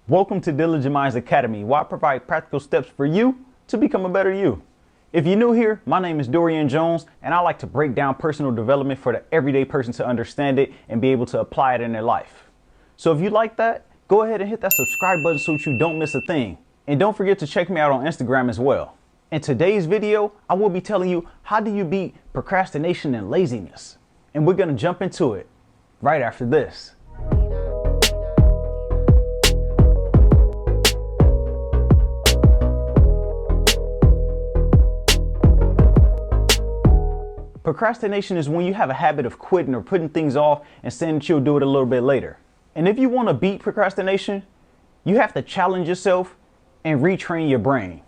Welcome to Diligent Minds Academy, where I provide practical steps for you to become a better you. If you're new here, my name is Dorian Jones, and I like to break down personal development for the everyday person to understand it and be able to apply it in their life. So if you like that, go ahead and hit that subscribe button so that you don't miss a thing. And don't forget to check me out on Instagram as well. In today's video, I will be telling you how do you beat procrastination and laziness. And we're going to jump into it right after this. Procrastination is when you have a habit of quitting or putting things off and saying that you'll do it a little bit later. And if you want to beat procrastination, you have to challenge yourself and retrain your brain.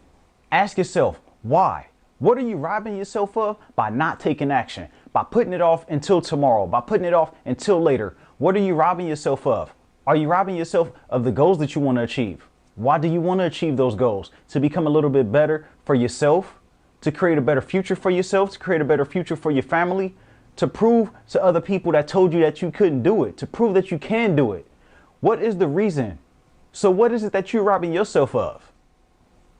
Ask yourself, why? What are you robbing yourself of by not taking action? By putting it off until tomorrow, by putting it off until later. What are you robbing yourself of? Are you robbing yourself of the goals that you want to achieve? Why do you want to achieve those goals? To become a little bit better for yourself? To create a better future for yourself, to create a better future for your family, to prove to other people that told you that you couldn't do it, to prove that you can do it. What is the reason? So what is it that you're robbing yourself of?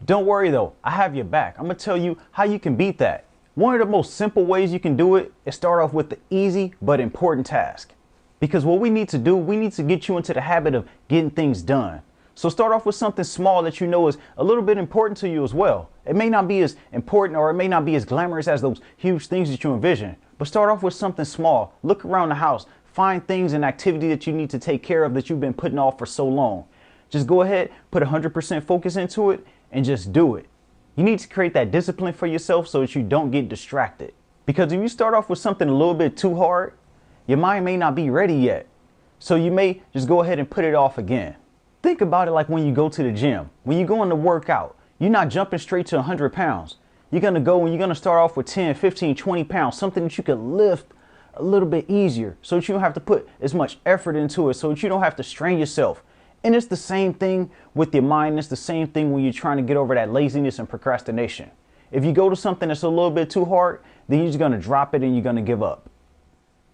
Don't worry though, I have your back. I'm gonna tell you how you can beat that. One of the most simple ways you can do it is start off with the easy but important task. Because what we need to do, we need to get you into the habit of getting things done. So start off with something small that you know is a little bit important to you as well. It may not be as important or it may not be as glamorous as those huge things that you envision, but start off with something small. Look around the house, find things and activity that you need to take care of that you've been putting off for so long. Just go ahead, put 100% focus into it and just do it. You need to create that discipline for yourself so that you don't get distracted. Because if you start off with something a little bit too hard, your mind may not be ready yet. So you may just go ahead and put it off again. Think about it like when you go to the gym. When you go in to work out, you're not jumping straight to 100 pounds. You're going to go and you're going to start off with 10, 15, 20 pounds, something that you can lift a little bit easier so that you don't have to put as much effort into it, so that you don't have to strain yourself. And it's the same thing with your mind. It's the same thing when you're trying to get over that laziness and procrastination. If you go to something that's a little bit too hard, then you're just going to drop it and you're going to give up.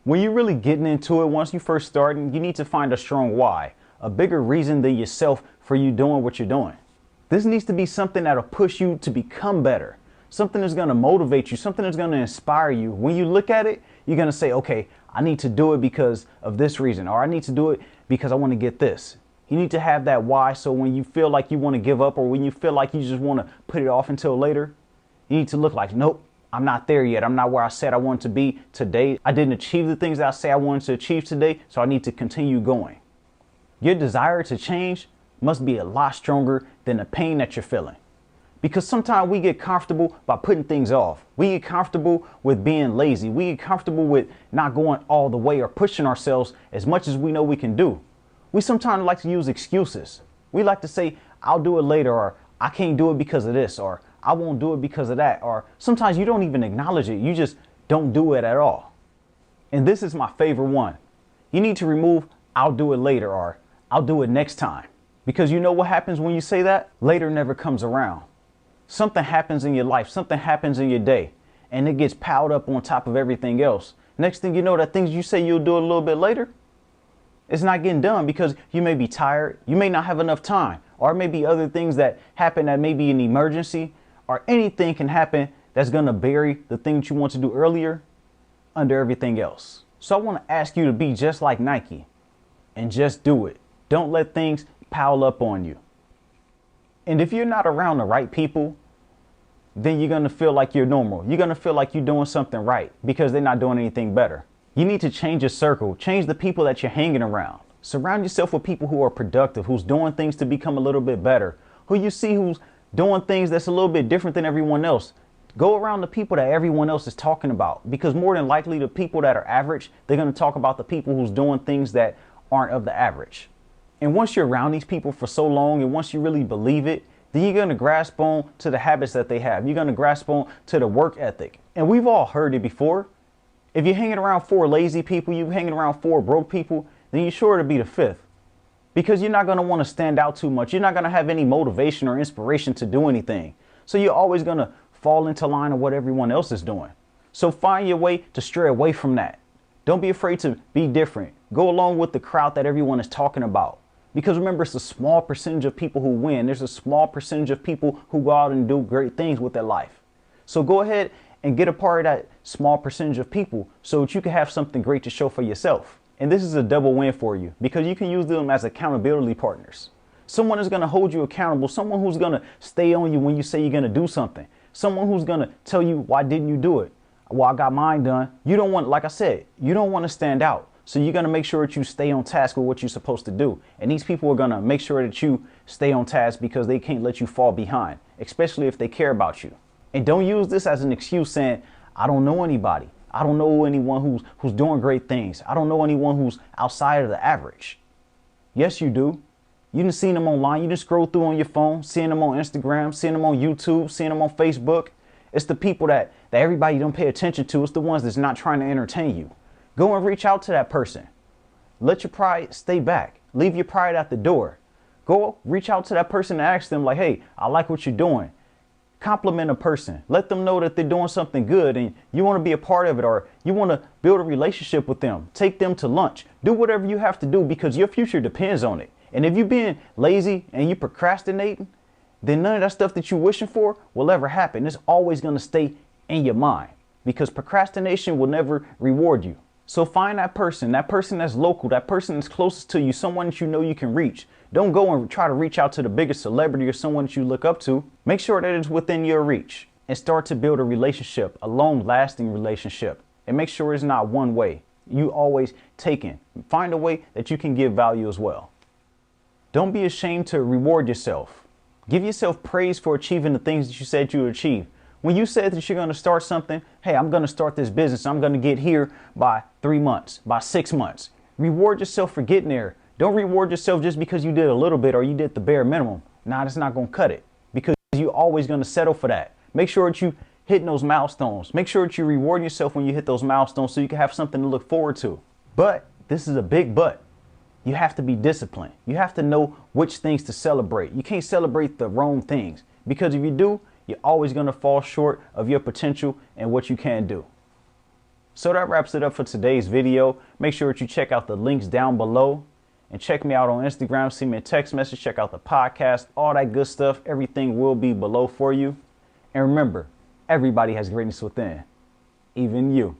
When you're really getting into it, once you first starting, you need to find a strong why. A bigger reason than yourself for you doing what you're doing. This needs to be something that'll push you to become better. Something that's going to motivate you, something that's going to inspire you. When you look at it, you're going to say, okay, I need to do it because of this reason, or I need to do it because I want to get this. You need to have that why, so when you feel like you want to give up or when you feel like you just want to put it off until later, you need to look like, nope, I'm not there yet. I'm not where I said I wanted to be today. I didn't achieve the things that I say I wanted to achieve today, so I need to continue going. Your desire to change must be a lot stronger than the pain that you're feeling. Because sometimes we get comfortable by putting things off. We get comfortable with being lazy. We get comfortable with not going all the way or pushing ourselves as much as we know we can do. We sometimes like to use excuses. We like to say, I'll do it later, or I can't do it because of this, or I won't do it because of that. Or sometimes you don't even acknowledge it. You just don't do it at all. And this is my favorite one. You need to remove I'll do it later or I'll do it next time. Because you know what happens when you say that? Later never comes around. Something happens in your life, something happens in your day, and it gets piled up on top of everything else. Next thing you know, that things you say you'll do a little bit later, it's not getting done because you may be tired, you may not have enough time, or it may be other things that happen that may be an emergency, or anything can happen that's going to bury the thing that you want to do earlier under everything else. So I want to ask you to be just like Nike and just do it. Don't let things pile up on you. And if you're not around the right people, then you're going to feel like you're normal. You're going to feel like you're doing something right because they're not doing anything better. You need to change your circle, change the people that you're hanging around. Surround yourself with people who are productive, who's doing things to become a little bit better, who you see who's doing things that's a little bit different than everyone else. Go around the people that everyone else is talking about, because more than likely the people that are average, they're going to talk about the people who's doing things that aren't of the average. And once you're around these people for so long, and once you really believe it, then you're going to grasp on to the habits that they have. You're going to grasp on to the work ethic. And we've all heard it before. If you're hanging around 4 lazy people, you're hanging around 4 broke people, then you're sure to be the 5th. Because you're not going to want to stand out too much. You're not going to have any motivation or inspiration to do anything. So you're always going to fall into line of what everyone else is doing. So find your way to stray away from that. Don't be afraid to be different. Go along with the crowd that everyone is talking about. Because remember, it's a small percentage of people who win. There's a small percentage of people who go out and do great things with their life. So go ahead and get a part of that small percentage of people so that you can have something great to show for yourself. And this is a double win for you because you can use them as accountability partners. Someone is going to hold you accountable. Someone who's going to stay on you when you say you're going to do something. Someone who's going to tell you, why didn't you do it? Well, I got mine done. You don't want, like I said, you don't want to stand out. So you're going to make sure that you stay on task with what you're supposed to do. And these people are going to make sure that you stay on task because they can't let you fall behind, especially if they care about you. And don't use this as an excuse saying, I don't know anybody. I don't know anyone who's doing great things. I don't know anyone who's outside of the average. Yes, you do. You done seen them online. You just scroll through on your phone, seeing them on Instagram, seeing them on YouTube, seeing them on Facebook. It's the people that everybody don't pay attention to. It's the ones that's not trying to entertain you. Go and reach out to that person. Let your pride stay back. Leave your pride at the door. Go reach out to that person and ask them like, hey, I like what you're doing. Compliment a person. Let them know that they're doing something good and you want to be a part of it, or you want to build a relationship with them. Take them to lunch. Do whatever you have to do because your future depends on it. And if you're being lazy and you procrastinating, then none of that stuff that you're wishing for will ever happen. It's always going to stay in your mind because procrastination will never reward you. So find that person that's local, that person that's closest to you, someone that you know you can reach. Don't go and try to reach out to the biggest celebrity or someone that you look up to. Make sure that it's within your reach and start to build a relationship, a long-lasting relationship. And make sure it's not one way. You always taking. Find a way that you can give value as well. Don't be ashamed to reward yourself. Give yourself praise for achieving the things that you said you would achieve. When you said that you're going to start something, hey, I'm going to start this business. I'm going to get here by 3 months, by 6 months. Reward yourself for getting there. Don't reward yourself just because you did a little bit or you did the bare minimum. Nah, that's not going to cut it because you're always going to settle for that. Make sure that you hitting those milestones. Make sure that you reward yourself when you hit those milestones so you can have something to look forward to. But this is a big but. You have to be disciplined. You have to know which things to celebrate. You can't celebrate the wrong things because if you do, you're always going to fall short of your potential and what you can do. So that wraps it up for today's video. Make sure that you check out the links down below and check me out on Instagram. Send me a text message. Check out the podcast, all that good stuff. Everything will be below for you. And remember, everybody has greatness within, even you.